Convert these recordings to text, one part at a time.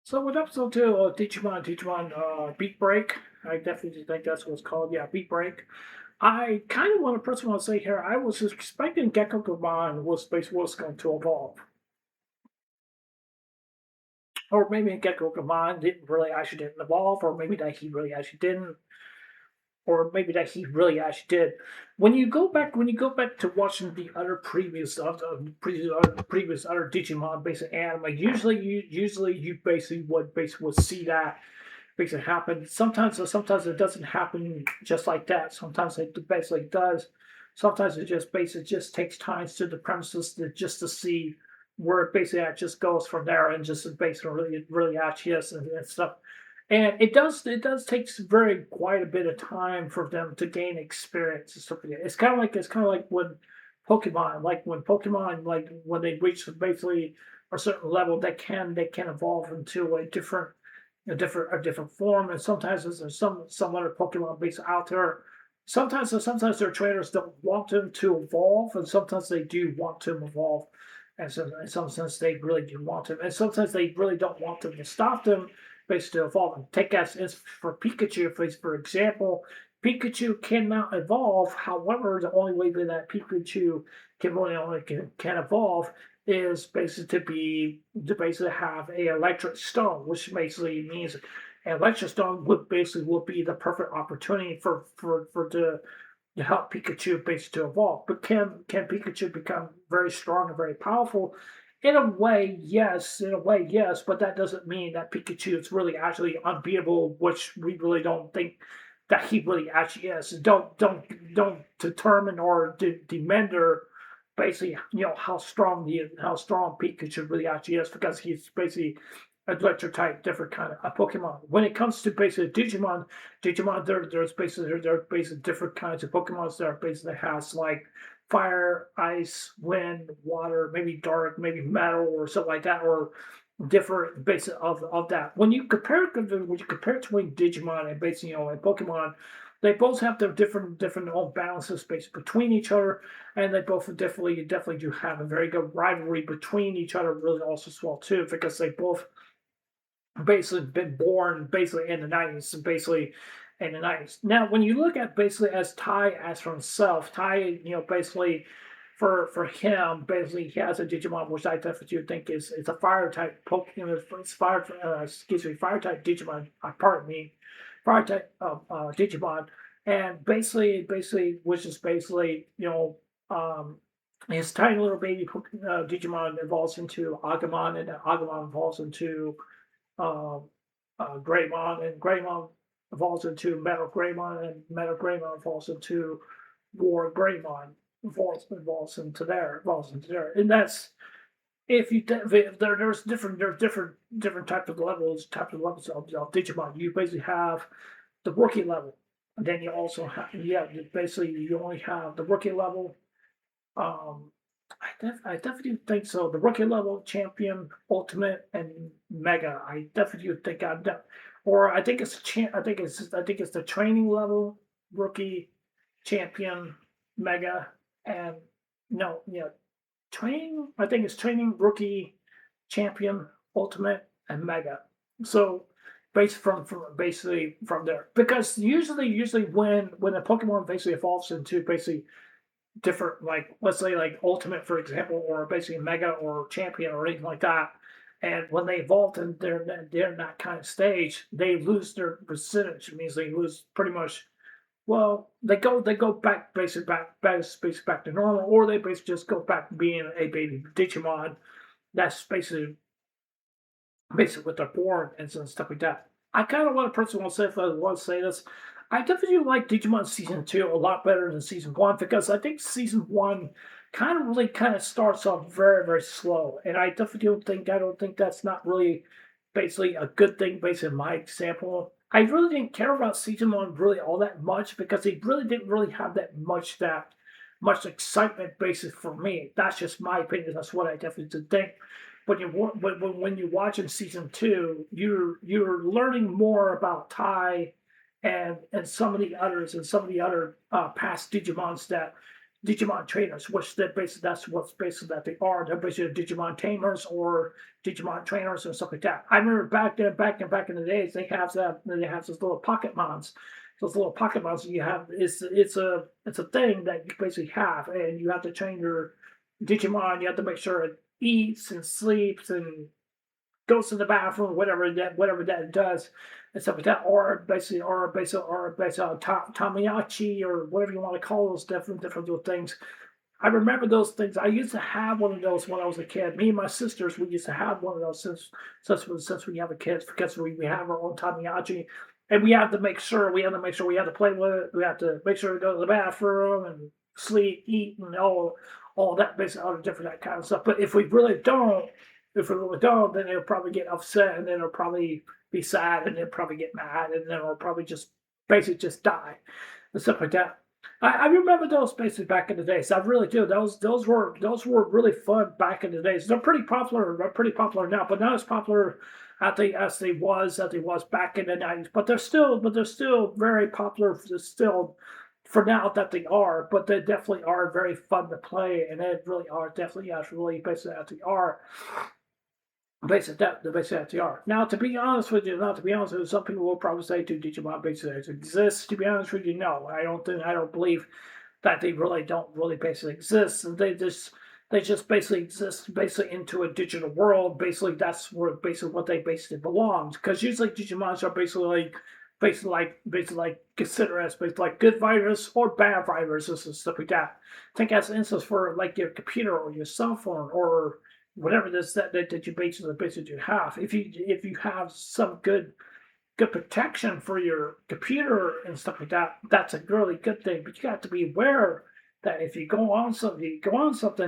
So with episode two of Digimon Beat Break, I definitely think that's what it's called. Yeah, Beat Break. I kind of want to personally want to say here, I was expecting Gecko Goman was going to evolve, or maybe Gecko Goman didn't evolve, or maybe that he really actually didn't, or maybe that he really actually did. When you go back to watching the other previous other Digimon basic anime, usually you basically would see that basically happen. Sometimes it doesn't happen just like that. Sometimes it basically does. Sometimes it just basically just takes time to the premises just to see where it basically just goes from there and just basically really actually is and stuff. And it does take very quite a bit of time for them to gain experience and stuff like that. It's kind of like when Pokemon like when they reach basically a certain level they can evolve into a different form, and sometimes there's some other Pokemon based out there. Sometimes their trainers don't want them to evolve, and sometimes they do want them to evolve, and so in some sense they really do want them, and sometimes they really don't want them to stop them basically to evolve. And take as for Pikachu, for example, Pikachu cannot evolve. However, the only way that Pikachu can evolve is basically to basically have a electric stone, which basically means an electric stone would be the perfect opportunity for to help Pikachu basically to evolve. But can Pikachu become very strong and very powerful? In a way, yes. In a way, yes. But that doesn't mean that Pikachu is really actually unbeatable, which we really don't think that he really actually is. Don't determine or demender basically how strong Pikachu really actually is, because he's basically a electric type different kind of a Pokemon. When it comes to basically Digimon there's basically different kinds of Pokemon that basically has like fire, ice, wind, water, maybe dark, maybe metal or something like that, or different bits of that. When you compare it between Digimon and basically and Pokemon, they both have their different own balances based between each other, and they both definitely do have a very good rivalry between each other, really also as well too, because they both basically been born basically in the 90s, basically in the 90s. Now, when you look at basically as Ty as for himself, Ty, basically for him, basically he has a Digimon, which I definitely think is a fire type Pokemon. It's fire type Digimon. Pardon me, fire type Digimon, and basically, which is basically his tiny little baby Digimon evolves into Agumon, and Agumon evolves into uh, Greymon, and Greymon evolves into Metal Greymon, and Metal Greymon evolves into War Greymon, evolves into there, and that's if you there's different types of levels of Digimon. You basically have the rookie level, and then you also have basically you only have the rookie level. um, I definitely think so. The rookie level, champion, ultimate, and mega. I definitely think or I think it's I think it's the training level, rookie, champion, mega, and no, yeah, training. I think it's training, rookie, champion, ultimate, and mega. So based from basically from there, because usually when a Pokemon basically evolves into basically different, like let's say like ultimate for example, or basically mega or champion or anything like that, and when they evolve and they're in that kind of stage, they lose their percentage. It means they lose pretty much. Well, they go back to normal, or they basically just go back to being a baby Digimon. That's basically what they're born and stuff like that. I kind of want to personally say if I want to say this, I definitely like Digimon season two a lot better than season one, because I think season one kind of starts off very slow, and I don't think that's not really basically a good thing based on my example. I really didn't care about season one really all that much, because they really didn't really have that much excitement basis for me. That's just my opinion. That's what I definitely did think. But when you're watching season two, you're learning more about Tai and some of the others and some of the other past Digimons that Digimon trainers, which that's what's basically that they are. They're basically Digimon tamers or Digimon trainers and stuff like that. I remember back in the days, they have those little pocket mons. Those little pocket mons you have, it's a thing that you basically have, and you have to train your Digimon. You have to make sure it eats and sleeps and goes to the bathroom, whatever that does, and stuff like that, or basically Tamiyachi or whatever you want to call those different little things. I remember those things. I used to have one of those when I was a kid. Me and my sisters, we used to have one of those since we have a kid, because we have our own Tamiyachi, and we have to play with it. We have to make sure we go to the bathroom and sleep, eat, and all that basically all the different that kind of stuff. But if we really don't, then they'll probably get upset, and then they'll probably be sad, and they'll probably get mad, and then they'll probably just basically just die and stuff like that. I remember those basically back in the days. I really do. Those were really fun back in the days. They're pretty popular. They're pretty popular now, but not as popular as they was back in the 90s. But they're still very popular. Still for now that they are. But they definitely are very fun to play, and they really are definitely as really basically as they are. Basically that they are. Now, to be honest with you, some people will probably say, "Do Digimon basically exist?" To be honest with you, no, I don't believe that they really don't really basically exist. And they just basically exist basically into a digital world. Basically, that's where basically what they basically belong. Because usually Digimons are basically like considered as basically like good viruses or bad viruses and stuff like that. Think as an instance for like your computer or your cell phone or whatever this that you basically have. If you have some good protection for your computer and stuff like that, that's a really good thing. But you have to be aware that if you go on something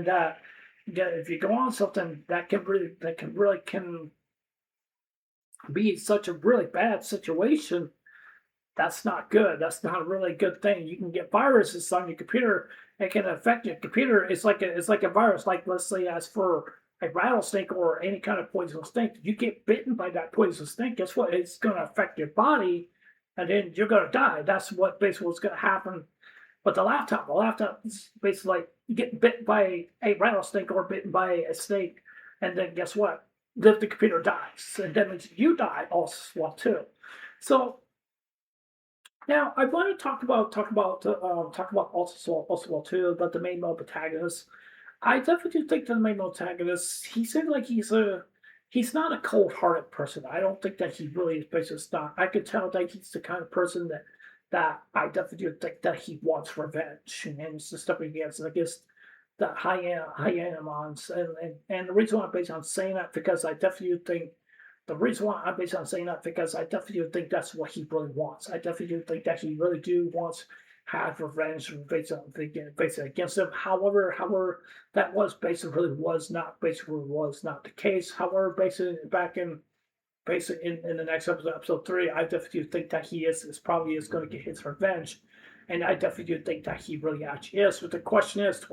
that can be such a really bad situation, that's not good. That's not a really good thing. You can get viruses on your computer. It can affect your computer. It's like a virus. Like, let's say, as for a rattlesnake or any kind of poisonous snake, you get bitten by that poisonous snake. Guess what? It's going to affect your body, and then you're going to die. That's what basically what's going to happen. But the laptop is basically like you get bit by a rattlesnake or bitten by a snake, and then guess what? The computer dies, and then you die also as well too. So now I want to talk about also too about the main protagonist. I definitely do think that the main protagonist, he seems like he's not a cold-hearted person. I don't think that he really is basically not. I could tell that he's the kind of person that I definitely do think that he wants revenge, and it's the stuff against the hyenas. And the reason why I'm based on saying that, because I definitely think the reason why I'm based on saying that, because I definitely do think that's what he really wants. I definitely do think that he really do wants have revenge basically against him. However, that was not the case. However, basically in the next episode 3, I definitely do think that he is going to get his revenge, and I definitely do think that he really actually is. But the question is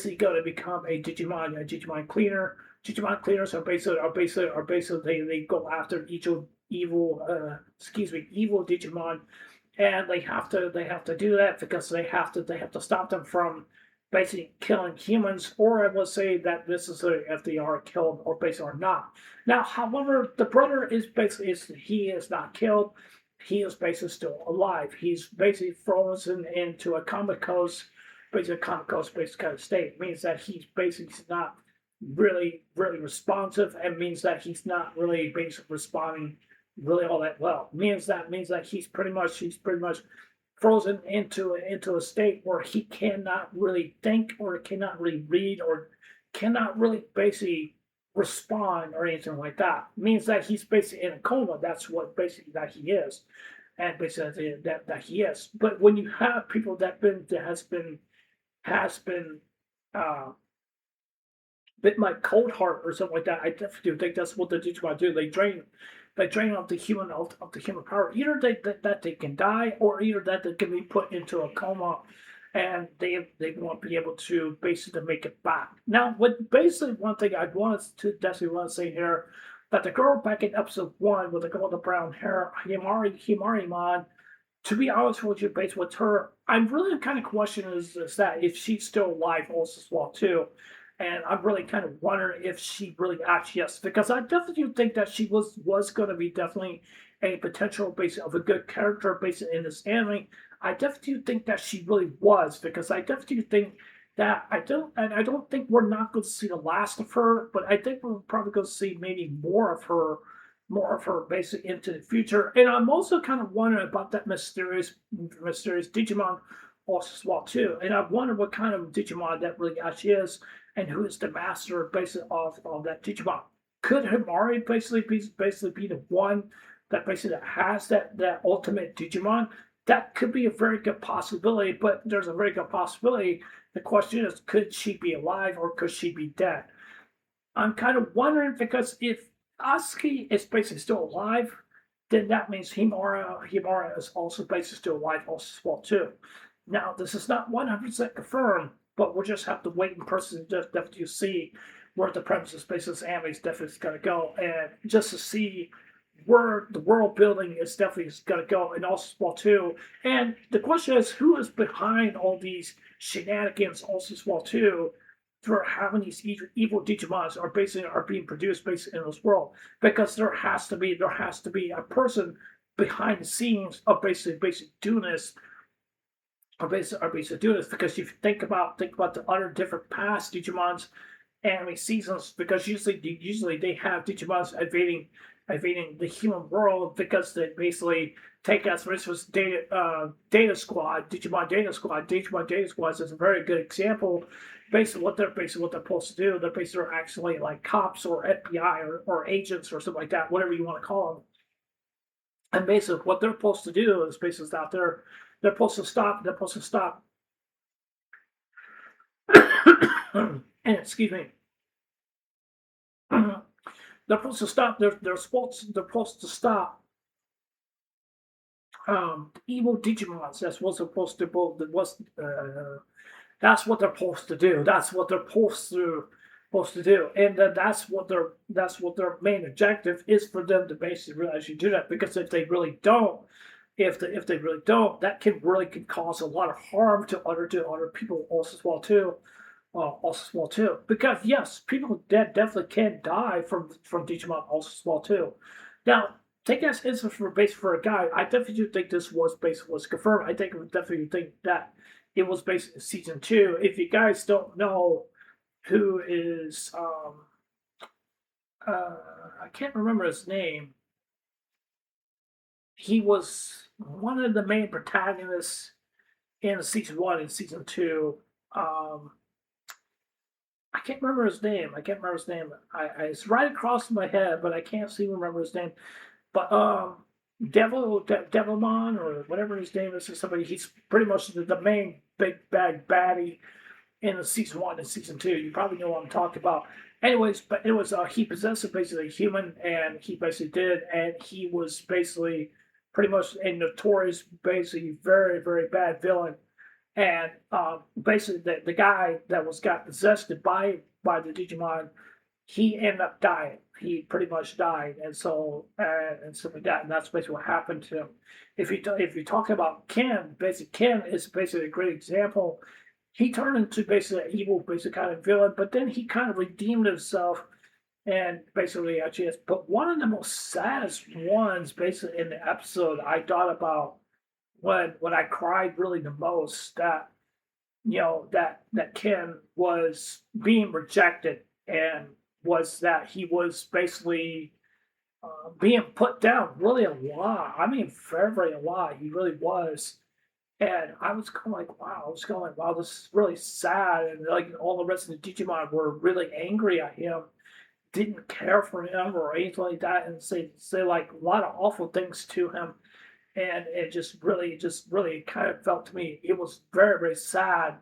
he going to become a Digimon cleaner? Digimon cleaners are basically they go after evil Digimon, and they have to do that because they have to stop them from basically killing humans, or I would say that this is if they are killed or basically or not. Now, however, the brother he is not killed. He is basically still alive. He's basically frozen into a comatose based kind of state. It means that he's basically not really responsive, and means that he's not really basically responding really all that well. Means that he's pretty much frozen into a state where he cannot really think or cannot really read or cannot really basically respond or anything like that. Means that he's basically in a coma. That's what basically that he is, and basically that he is. But when you have people that has been uh, bit my cold heart or something like that, I definitely do think that's what the Digimon do. They drain off the human power. Either that they can die, or either that they can be put into a coma, and they won't be able to basically make it back. Now, what basically one thing I definitely want to say here, that the girl back in episode 1 with the girl with the brown hair, Himari Mon, to be honest with you, based with her, I'm really kind of questioning is that if she's still alive also as well too. And I'm really kind of wondering if she really actually yes, because I definitely do think that she was going to be definitely a potential base of a good character based in this anime. I definitely do think that she really was because I definitely do think that I don't think we're not going to see the last of her, but I think we're probably going to see maybe more of her basically into the future. And I'm also kind of wondering about that mysterious Digimon also as well too. And I wonder what kind of Digimon that really actually is, and who is the master basically of that Digimon. Could Himari basically be the one that basically has that ultimate Digimon? That could be a very good possibility, but there's a very good possibility. The question is, could she be alive or could she be dead? I'm kind of wondering because if Asuki is basically still alive, then that means Himara is also basically still alive also as well too. Now this is not 100% confirmed, but we'll just have to wait in person to just definitely see where the premises basis anime is definitely going to go, and just to see where the world building is definitely going to go, and also as well too. And the question is, who is behind all these shenanigans also as well too? For having these evil Digimons are being produced basically in this world, because there has to be a person behind the scenes of basically doing this are basically doing this, because if you think about the other different past Digimon's anime seasons, because usually they have Digimons invading the human world, because they basically take as for instance Data Squad, Digimon Data Squad is a very good example. Basically what they're supposed to do, they're basically actually like cops or FBI or agents or something like that, whatever you want to call them. And basically what they're supposed to do is basically out there, they're supposed to stop and excuse me. They're supposed to stop. They're supposed to stop evil Digimons. That's what they're supposed to do. That's what they're supposed to do. That's what they're supposed to do, and that's what their main objective is, for them to basically really actually do that. Because if they really don't, if they really don't, that can cause a lot of harm to other people also as well too. Also as well too. Because yes, people that definitely can die from Digimon also as well too. Now, take as instance for base for a guy, I definitely do think this was confirmed. I think definitely think that it was based in season two. If you guys don't know who is I can't remember his name. He was one of the main protagonists in season one and season two. Um, I can't remember his name. I can't remember his name. It's right across my head, but I can't seem to remember his name. But Devilmon or whatever his name is, or somebody. He's pretty much the main big bad baddie in the season one and season two. You probably know what I'm talking about. Anyways, but it was he possessed basically a human, and he basically did, and he was basically pretty much a notorious, basically very bad villain. And basically, the guy that got possessed by the Digimon, he ended up dying. He pretty much died, and so and stuff like that. And that's basically what happened to him. If you talk about Ken, basically Ken is basically a great example. He turned into basically an evil, basically kind of villain, but then he kind of redeemed himself and basically actually is. But one of the most saddest ones, basically in the episode, I thought about when I cried really the most, that that Ken was being rejected, and was that he was basically being put down really a lot. I mean, very a lot. He really was. And I was going like, wow. I was going like, wow, this is really sad. And like all the rest of the Digimon were really angry at him, didn't care for him or anything like that, and say like a lot of awful things to him. And it just really kind of felt to me, it was very sad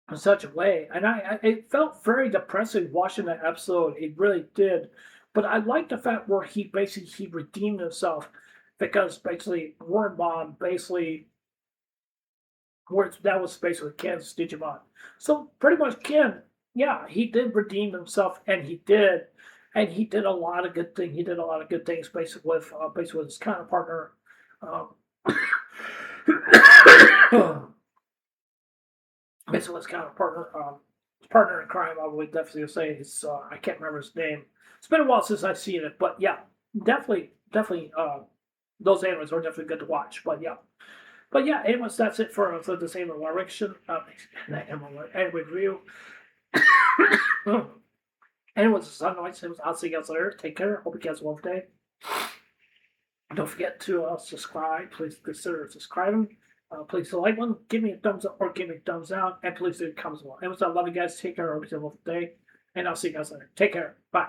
in such a way. And it felt very depressing watching that episode. It really did. But I like the fact where he redeemed himself, because basically Wormbomb basically where that was basically Ken's Digimon. So pretty much Ken, yeah, he did redeem himself, and he did a lot of good things. He did a lot of good things basically with his counterpartner, um, Basically, it's kind of partner in crime. I would definitely say is I can't remember his name. It's been a while since I've seen it, but yeah, definitely. Those animes are definitely good to watch. But yeah. Anyways, that's it for this anime direction. Anime review. Anyways, it's Sunlight. I'll see you guys later. Take care. Hope you guys have a wonderful day. Don't forget to subscribe. Please consider subscribing. Please like one, give me a thumbs up or give me a thumbs down, and please do comments below. Anyways, I love you guys. Take care. Hope you have a wonderful day, and I'll see you guys later. Take care. Bye.